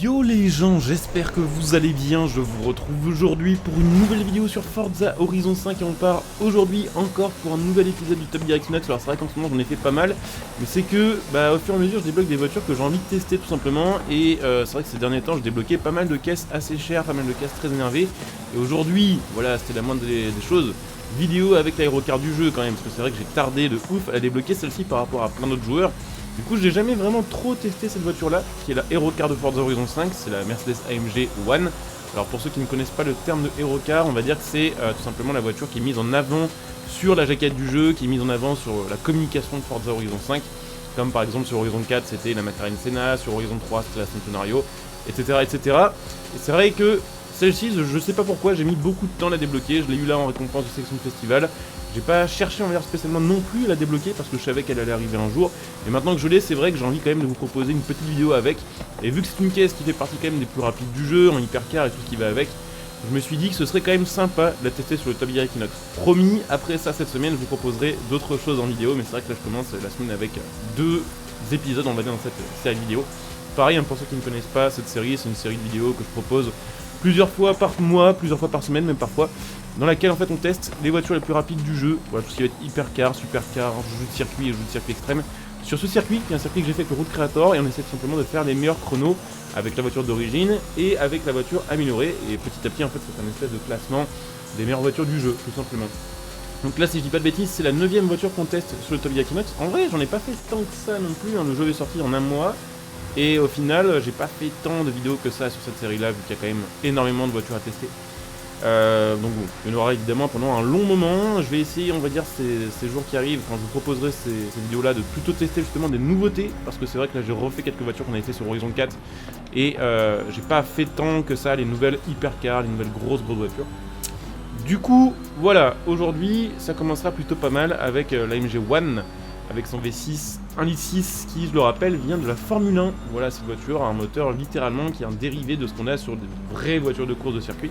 Yo les gens, j'espère que vous allez bien, je vous retrouve aujourd'hui pour une nouvelle vidéo sur Forza Horizon 5 et on part aujourd'hui encore pour un nouvel épisode du Top Gear Equinox. Alors c'est vrai qu'en ce moment j'en ai fait pas mal, mais c'est que au fur et à mesure je débloque des voitures que j'ai envie de tester tout simplement et c'est vrai que ces derniers temps je débloquais pas mal de caisses assez chères, pas mal de caisses très énervées et aujourd'hui, voilà, c'était la moindre des choses, vidéo avec l'aérocar du jeu quand même, parce que c'est vrai que j'ai tardé de ouf à débloquer celle-ci par rapport à plein d'autres joueurs. Du coup, j'ai jamais vraiment trop testé cette voiture-là, qui est la Aerocar de Forza Horizon 5, c'est la Mercedes AMG One. Alors pour ceux qui ne connaissent pas le terme de Aerocar, on va dire que c'est tout simplement la voiture qui est mise en avant sur la jaquette du jeu, qui est mise en avant sur la communication de Forza Horizon 5, comme par exemple sur Horizon 4 c'était la McLaren Senna, sur Horizon 3 c'était la Centenario, etc. etc. Et c'est vrai que celle-ci, je sais pas pourquoi, j'ai mis beaucoup de temps à la débloquer, je l'ai eu là en récompense de section de festival. J'ai pas cherché on va dire spécialement non plus à la débloquer parce que je savais qu'elle allait arriver un jour. Et maintenant que je l'ai, c'est vrai que j'ai envie quand même de vous proposer une petite vidéo avec. Et vu que c'est une caisse qui fait partie quand même des plus rapides du jeu, en hypercar et tout ce qui va avec, je me suis dit que ce serait quand même sympa de la tester sur le Top Gear Equinox. Promis, après ça cette semaine, je vous proposerai d'autres choses en vidéo, mais c'est vrai que là je commence la semaine avec 2 épisodes on va dire dans cette série vidéo. Pareil, pour ceux qui ne connaissent pas cette série, c'est une série de vidéos que je propose plusieurs fois par mois, plusieurs fois par semaine même parfois, dans laquelle en fait on teste les voitures les plus rapides du jeu, voilà tout ce qui va être hypercar, supercar, jeu de circuit et jeu de circuit extrême. Sur ce circuit, qui est un circuit que j'ai fait avec le Route Creator, et on essaie tout simplement de faire les meilleurs chronos avec la voiture d'origine et avec la voiture améliorée, et petit à petit en fait c'est un espèce de classement des meilleures voitures du jeu, tout simplement. Donc là si je dis pas de bêtises, c'est la 9ème voiture qu'on teste sur le Top Gear Equinox. En vrai j'en ai pas fait tant que ça non plus, hein. Le jeu est sorti en un mois. Et au final, j'ai pas fait tant de vidéos que ça sur cette série-là, vu qu'il y a quand même énormément de voitures à tester. Donc bon, il y en aura évidemment pendant un long moment. Je vais essayer, on va dire, ces jours qui arrivent, quand je vous proposerai ces vidéos-là, de plutôt tester justement des nouveautés. Parce que c'est vrai que là, j'ai refait quelques voitures qu'on avait fait sur Horizon 4. Et j'ai pas fait tant que ça les nouvelles hypercars, les nouvelles grosses voitures. Du coup, voilà, aujourd'hui, ça commencera plutôt pas mal avec l'AMG One. Avec son V6 1.6 qui, je le rappelle, vient de la Formule 1. Voilà, cette voiture a un moteur littéralement qui est un dérivé de ce qu'on a sur des vraies voitures de course de circuit.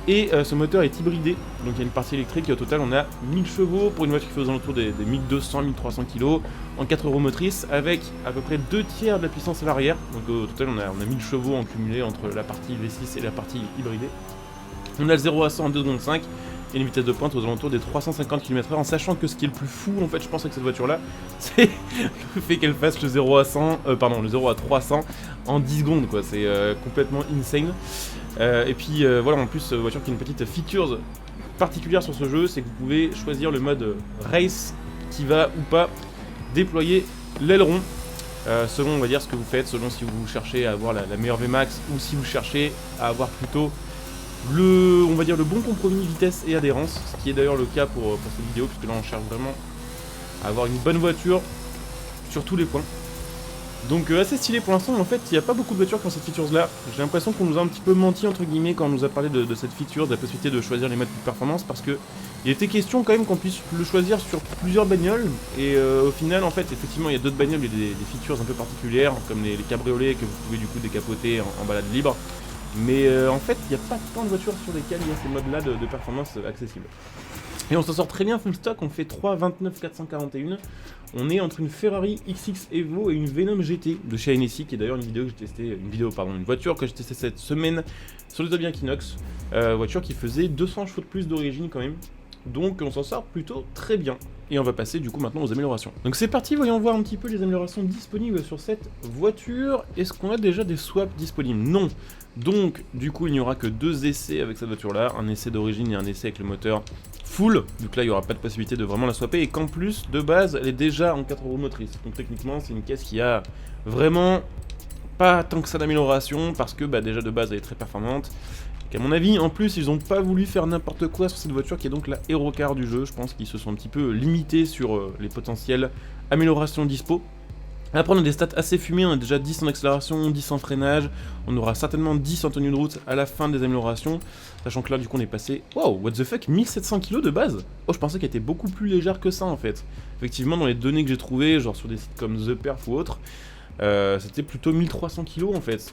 Et ce moteur est hybridé, donc il y a une partie électrique et au total on a 1000 chevaux pour une voiture qui fait aux alentours des 1200-1300 kg en 4 roues motrices avec à peu près 2/3 de la puissance à l'arrière. Donc au total on a 1000 chevaux en cumulé entre la partie V6 et la partie hybridée. On a le 0 à 100 en 2 secondes 5. Et une vitesse de pointe aux alentours des 350 km/h, en sachant que ce qui est le plus fou en fait je pense avec cette voiture là, c'est le fait qu'elle fasse le 0 à 100, le 0 à 300 en 10 secondes quoi, c'est complètement insane. Et puis voilà, en plus voiture qui a une petite feature particulière sur ce jeu, c'est que vous pouvez choisir le mode race qui va ou pas déployer l'aileron. Selon on va dire ce que vous faites, selon si vous cherchez à avoir la meilleure VMAX ou si vous cherchez à avoir plutôt on va dire le bon compromis vitesse et adhérence, ce qui est d'ailleurs le cas pour cette vidéo, puisque là on cherche vraiment à avoir une bonne voiture sur tous les points. Donc assez stylé pour l'instant, en fait il n'y a pas beaucoup de voitures qui ont cette feature là. J'ai l'impression qu'on nous a un petit peu menti entre guillemets quand on nous a parlé de cette feature, de la possibilité de choisir les modes de performance, parce que il était question quand même qu'on puisse le choisir sur plusieurs bagnoles, et au final en fait effectivement il y a d'autres bagnoles, il y a des features un peu particulières, comme les cabriolets que vous pouvez du coup décapoter en balade libre. Mais en fait, il n'y a pas tant de voitures sur lesquelles il y a ces modes-là de performance accessibles. Et on s'en sort très bien full stock, on fait 3.29 441. On est entre une Ferrari XX Evo et une Venom GT de chez NSI, qui est d'ailleurs une voiture que j'ai testée cette semaine sur le Top Gear Equinox. Voiture qui faisait 200 chevaux de plus d'origine quand même. Donc on s'en sort plutôt très bien. Et on va passer du coup maintenant aux améliorations. Donc c'est parti, voyons voir un petit peu les améliorations disponibles sur cette voiture. Est-ce qu'on a déjà des swaps disponibles? Non. Donc du coup il n'y aura que 2 essais avec cette voiture là, un essai d'origine et un essai avec le moteur full. Donc là il n'y aura pas de possibilité de vraiment la swapper, et qu'en plus de base elle est déjà en 4 roues motrices. Donc techniquement c'est une caisse qui a vraiment pas tant que ça d'amélioration, parce que déjà de base elle est très performante. À mon avis, en plus, ils ont pas voulu faire n'importe quoi sur cette voiture qui est donc la Aerocar du jeu. Je pense qu'ils se sont un petit peu limités sur les potentielles améliorations dispo. Après, on a des stats assez fumées, on a déjà 10 en accélération, 10 en freinage, on aura certainement 10 en tenue de route à la fin des améliorations, sachant que là, du coup, on est passé... Wow, what the fuck, 1700 kg de base. Oh, je pensais qu'elle était beaucoup plus légère que ça, en fait. Effectivement, dans les données que j'ai trouvées, genre sur des sites comme The Perf ou autres, c'était plutôt 1300 kg, en fait.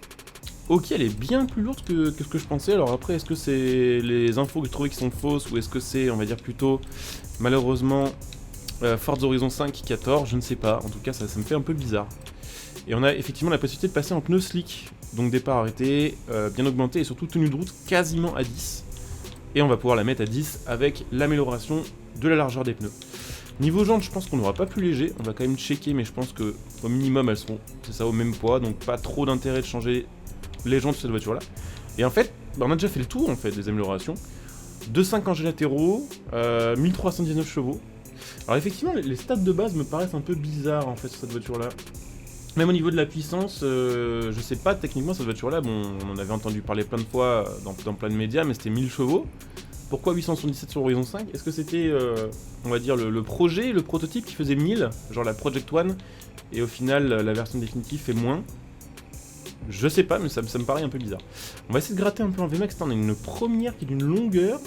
Ok, elle est bien plus lourde que ce que je pensais. Alors après, est-ce que c'est les infos que je trouvais qui sont fausses, ou est-ce que c'est, on va dire plutôt, malheureusement, Forza Horizon 5 qui a tort, je ne sais pas. En tout cas, ça me fait un peu bizarre. Et on a effectivement la possibilité de passer en pneus slick. Donc départ arrêté, bien augmenté et surtout tenue de route quasiment à 10. Et on va pouvoir la mettre à 10 avec l'amélioration de la largeur des pneus. Niveau jantes, je pense qu'on n'aura pas plus léger, on va quand même checker, mais je pense que au minimum elles seront, c'est ça, au même poids, donc pas trop d'intérêt de changer les jantes de cette voiture là. Et en fait, bah, on a déjà fait le tour en fait des améliorations. 2.5 engins latéraux, 1319 chevaux. Alors effectivement, les stats de base me paraissent un peu bizarres en fait sur cette voiture là. Même au niveau de la puissance, je sais pas techniquement cette voiture là, bon on en avait entendu parler plein de fois dans plein de médias, mais c'était 1000 chevaux. Pourquoi 877 sur Horizon 5? Est-ce que c'était, on va dire, le projet, le prototype qui faisait 1000, genre la Project One, et au final la version définitive fait moins? Je sais pas, mais ça me paraît un peu bizarre. On va essayer de gratter un peu en VMAX. On a une première qui est d'une longueur.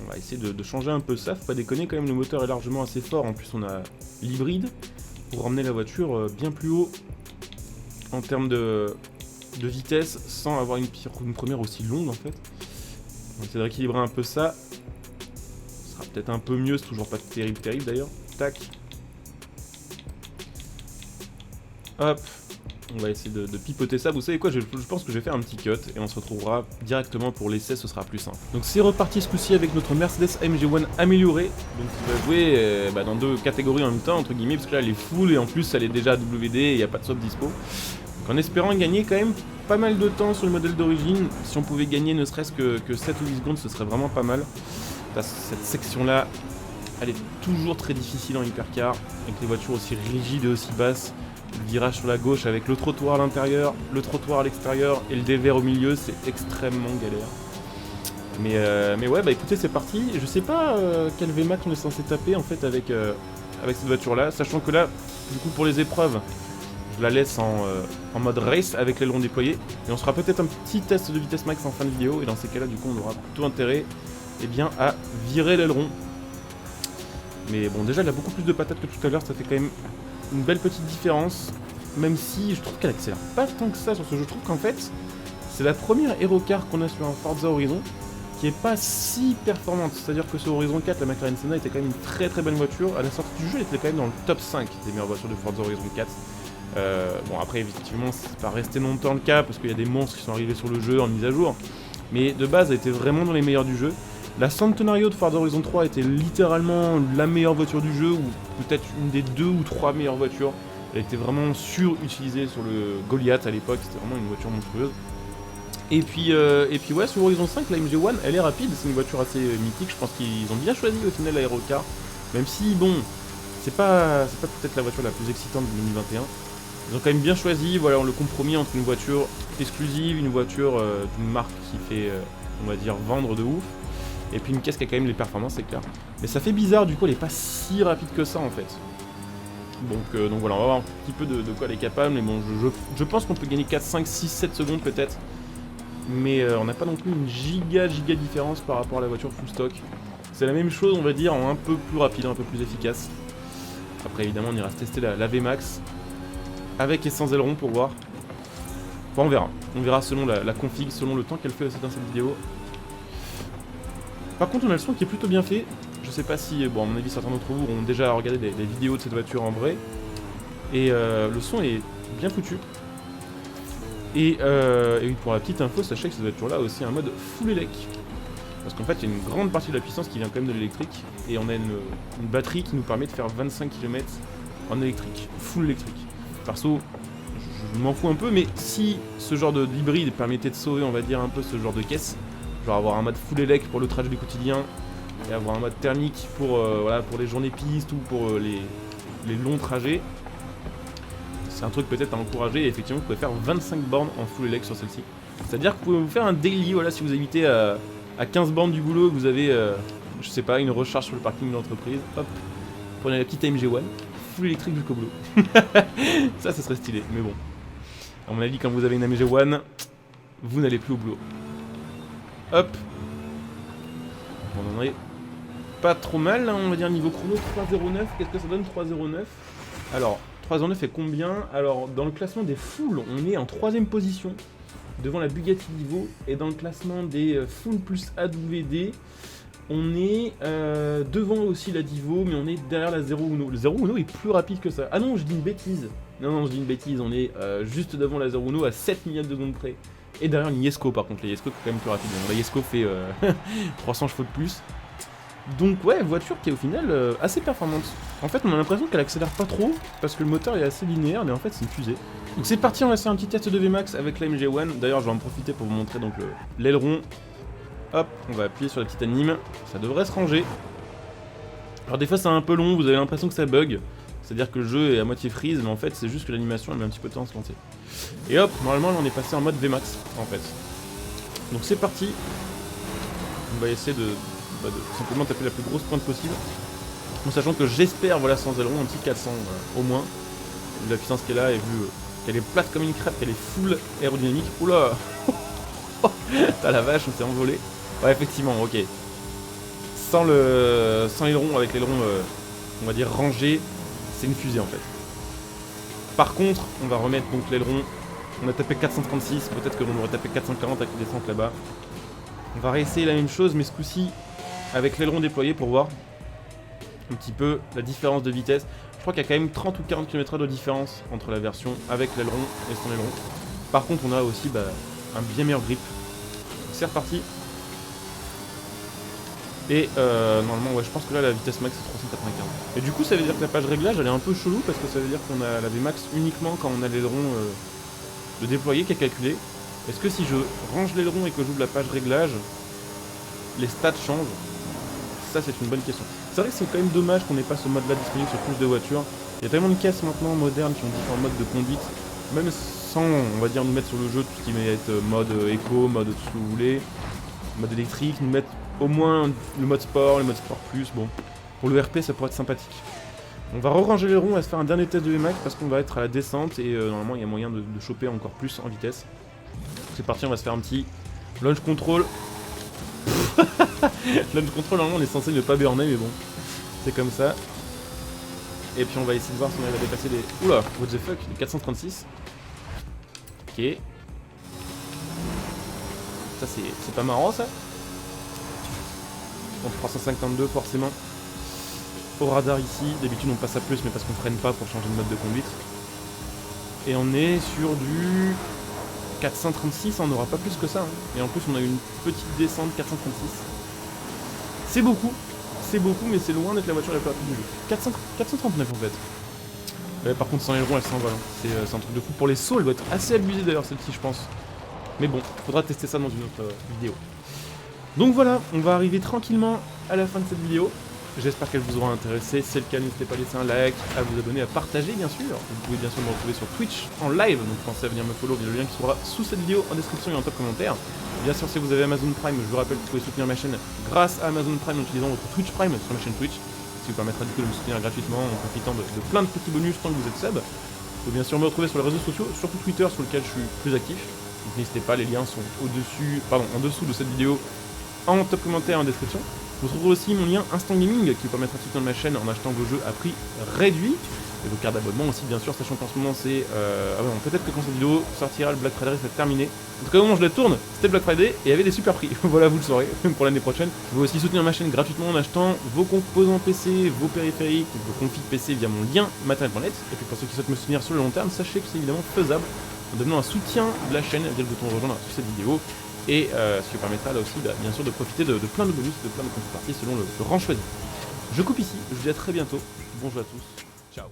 On va essayer de changer un peu ça, faut pas déconner quand même, le moteur est largement assez fort. En plus on a l'hybride pour ramener la voiture bien plus haut en termes de vitesse sans avoir une première aussi longue en fait. On va essayer de rééquilibrer un peu ça. Ce sera peut-être un peu mieux, c'est toujours pas terrible d'ailleurs. Tac. Hop. On va essayer de pipoter ça. Vous savez quoi, je pense que je vais faire un petit cut et on se retrouvera directement pour l'essai, ce sera plus simple. Donc c'est reparti ce coup-ci avec notre Mercedes AMG One améliorée. Donc qui va jouer dans deux catégories en même temps, entre guillemets, parce que là elle est full et en plus elle est déjà WD et il n'y a pas de swap dispo. Donc en espérant gagner quand même pas mal de temps sur le modèle d'origine, si on pouvait gagner ne serait-ce que 7 ou 8 secondes, ce serait vraiment pas mal. Cette section-là, elle est toujours très difficile en hypercar, avec les voitures aussi rigides et aussi basses. Le virage sur la gauche avec le trottoir à l'intérieur, le trottoir à l'extérieur et le dévers au milieu, c'est extrêmement galère. Mais ouais, bah écoutez, c'est parti. Je sais pas quel VMAX on est censé taper en fait avec cette voiture-là, sachant que là, du coup pour les épreuves, je la laisse en mode race avec l'aileron déployé. Et on se fera peut-être un petit test de vitesse max en fin de vidéo. Et dans ces cas-là, du coup, on aura plutôt intérêt à virer l'aileron. Mais bon, déjà, elle a beaucoup plus de patates que tout à l'heure, ça fait quand même une belle petite différence, même si je trouve qu'elle accélère pas tant que ça sur ce jeu. Je trouve qu'en fait, c'est la première Aerocar qu'on a sur un Forza Horizon qui est pas si performante. C'est-à-dire que sur Horizon 4, la McLaren Senna était quand même une très très bonne voiture. À la sortie du jeu, elle était quand même dans le top 5 des meilleures voitures de Forza Horizon 4. Bon, après, effectivement, c'est pas resté longtemps le cas parce qu'il y a des monstres qui sont arrivés sur le jeu en mise à jour. Mais de base, elle était vraiment dans les meilleures du jeu. La Centenario de Forza Horizon 3 était littéralement la meilleure voiture du jeu, ou peut-être une des 2 ou 3 meilleures voitures. Elle était vraiment surutilisée sur le Goliath à l'époque, c'était vraiment une voiture monstrueuse. Et puis ouais, sur Horizon 5, la MG One, elle est rapide, c'est une voiture assez mythique, je pense qu'ils ont bien choisi au final l'aérocar. Même si, bon, c'est pas peut-être la voiture la plus excitante de 2021. Ils ont quand même bien choisi, voilà, le compromis entre une voiture exclusive, une voiture d'une marque qui fait, on va dire, vendre de ouf. Et puis une caisse qui a quand même les performances, c'est clair. Mais ça fait bizarre, du coup, elle est pas si rapide que ça, en fait. Donc voilà, on va voir un petit peu de quoi elle est capable. Mais bon, je pense qu'on peut gagner 4, 5, 6, 7 secondes peut-être. Mais on n'a pas non plus une giga différence par rapport à la voiture full stock. C'est la même chose, on va dire, en un peu plus rapide, un peu plus efficace. Après, évidemment, on ira se tester la VMAX. Avec et sans aileron pour voir. Enfin, on verra. On verra selon la config, selon le temps qu'elle fait aussi dans cette vidéo. Par contre, on a le son qui est plutôt bien fait. Je sais pas si, bon, à mon avis, certains d'entre vous ont déjà regardé des vidéos de cette voiture en vrai. Et le son est bien foutu. Et pour la petite info, sachez que cette voiture-là a aussi un mode full élec. Parce qu'en fait, il y a une grande partie de la puissance qui vient quand même de l'électrique. Et on a une batterie qui nous permet de faire 25 km en électrique, full électrique. Perso, je m'en fous un peu, mais si ce genre d'hybride permettait de sauver, on va dire, un peu ce genre de caisse, genre avoir un mode full élec pour le trajet du quotidien, et avoir un mode thermique pour, voilà, pour les journées pistes ou pour les longs trajets, c'est un truc peut-être à encourager. Et effectivement, vous pouvez faire 25 bornes en full élec sur celle-ci. C'est-à-dire que vous pouvez vous faire un daily, voilà, si vous habitez à 15 bornes du boulot, vous avez, je sais pas, une recharge sur le parking de l'entreprise, hop, prenez la petite AMG One, full électrique jusqu'au boulot. Ça serait stylé, mais bon. À mon avis, quand vous avez une AMG One, vous n'allez plus au boulot. Hop. On en est pas trop mal, hein, on va dire niveau chrono 3.09. Qu'est-ce que ça donne 3.09? Alors, 3.09 est combien? Alors, dans le classement des full, on est en 3ème position, devant la Bugatti Divo. Et dans le classement des full plus AWD, On est devant aussi la Divo, mais on est derrière la 0 Uno. Le 0 Uno est plus rapide que ça. Ah non, je dis une bêtise. Non, je dis une bêtise. On est juste devant la 0 Uno à 7 millions de secondes près. Et derrière une Yesco, par contre. La Yesco est quand même plus rapide. La Yesco fait 300 chevaux de plus. Donc ouais, voiture qui est au final assez performante. En fait, on a l'impression qu'elle accélère pas trop, parce que le moteur est assez linéaire, mais en fait, c'est une fusée. Donc c'est parti, on va faire un petit test de VMAX avec la MG1. D'ailleurs, je vais en profiter pour vous montrer donc l'aileron. Hop, on va appuyer sur la petite anime, ça devrait se ranger. Alors des fois c'est un peu long, vous avez l'impression que ça bug. C'est-à-dire que le jeu est à moitié freeze, mais en fait c'est juste que l'animation elle met un petit peu de temps à se lancer. Et hop, normalement on est passé en mode VMAX en fait. Donc c'est parti. On va essayer de simplement taper la plus grosse pointe possible. En sachant que j'espère, voilà, sans aileron, un petit 400 au moins. Vu la puissance qu'elle a et vu qu'elle est plate comme une crêpe, qu'elle est full aérodynamique. Oula. T'as la vache, on s'est envolé. Ouais, effectivement, ok. Sans l'aileron, avec l'aileron, on va dire rangé, c'est une fusée en fait. Par contre, on va remettre donc l'aileron. On a tapé 436, peut-être que l'on aurait tapé 440 avec les descentes là-bas. On va réessayer la même chose, mais ce coup-ci avec l'aileron déployé pour voir un petit peu la différence de vitesse. Je crois qu'il y a quand même 30 ou 40 km/h de différence entre la version avec l'aileron et sans aileron. Par contre, on a aussi un bien meilleur grip. C'est reparti. Et normalement, ouais, je pense que là la vitesse max c'est 395. Et du coup, ça veut dire que la page réglage elle est un peu chelou parce que ça veut dire qu'on a la Vmax uniquement quand on a l'aileron de déployer qui est calculé. Est-ce que si je range l'aileron et que j'ouvre la page réglage, les stats changent? Ça, c'est une bonne question. C'est vrai que c'est quand même dommage qu'on n'ait pas ce mode-là disponible sur plus de voitures. Il y a tellement de caisses maintenant modernes qui ont différents modes de conduite, même sans, on va dire, nous mettre sur le jeu tout ce qui va être mode éco, mode tout ce que vous voulez, mode électrique, nous mettre au moins le mode sport plus, bon. Pour le RP, ça pourrait être sympathique. On va re-ranger les ronds, on va se faire un dernier test de VMAX parce qu'on va être à la descente et normalement il y a moyen de choper encore plus en vitesse. C'est parti, on va se faire un petit launch control. Launch control, normalement on est censé ne pas burner, mais bon, c'est comme ça. Et puis on va essayer de voir si on arrive à dépasser les... Oula, what the fuck, les 436. Ok. Ça c'est pas marrant ça. Donc 352 forcément. Au radar ici, d'habitude on passe à plus mais parce qu'on freine pas pour changer de mode de conduite. Et on est sur du 436, on n'aura pas plus que ça. Hein. Et en plus on a une petite descente 436. C'est beaucoup, mais c'est loin d'être la voiture la plus rapide du jeu. 439 en fait. Ouais, par contre sans aileron elle s'envole. Hein. C'est un truc de fou. Pour les sauts elle doit être assez abusée d'ailleurs celle-ci je pense. Mais bon, faudra tester ça dans une autre vidéo. Donc voilà, on va arriver tranquillement à la fin de cette vidéo. J'espère qu'elle vous aura intéressé. Si c'est le cas, n'hésitez pas à laisser un like, à vous abonner, à partager bien sûr. Vous pouvez bien sûr me retrouver sur Twitch en live, donc pensez à venir me follow via le lien qui sera sous cette vidéo en description et en top commentaire. Bien sûr, si vous avez Amazon Prime, je vous rappelle que vous pouvez soutenir ma chaîne grâce à Amazon Prime en utilisant votre Twitch Prime sur ma chaîne Twitch, ce qui vous permettra du coup de me soutenir gratuitement en profitant de plein de petits bonus tant que vous êtes sub. Vous pouvez bien sûr me retrouver sur les réseaux sociaux, surtout Twitter sur lequel je suis plus actif. Donc n'hésitez pas, les liens sont en dessous de cette vidéo en top commentaire et en description. Vous trouverez aussi mon lien Instant Gaming qui vous permettra de soutenir ma chaîne en achetant vos jeux à prix réduit. Et vos cartes d'abonnement aussi bien sûr, sachant qu'en ce moment c'est... peut-être que quand cette vidéo sortira, le Black Friday c'est terminé. En tout cas au moment où je la tourne, c'était Black Friday et il y avait des super prix. Voilà, vous le saurez pour l'année prochaine. Vous pouvez aussi soutenir ma chaîne gratuitement en achetant vos composants PC, vos périphériques, vos configs PC via mon lien matériel.net. Et puis pour ceux qui souhaitent me soutenir sur le long terme, sachez que c'est évidemment faisable en devenant un soutien de la chaîne via le bouton rejoindre sous cette vidéo. Et ce qui vous permettra là aussi bien sûr de profiter de plein de bonus, de plein de contreparties selon le rang choisi. Je coupe ici, je vous dis à très bientôt, bonjour à tous, ciao.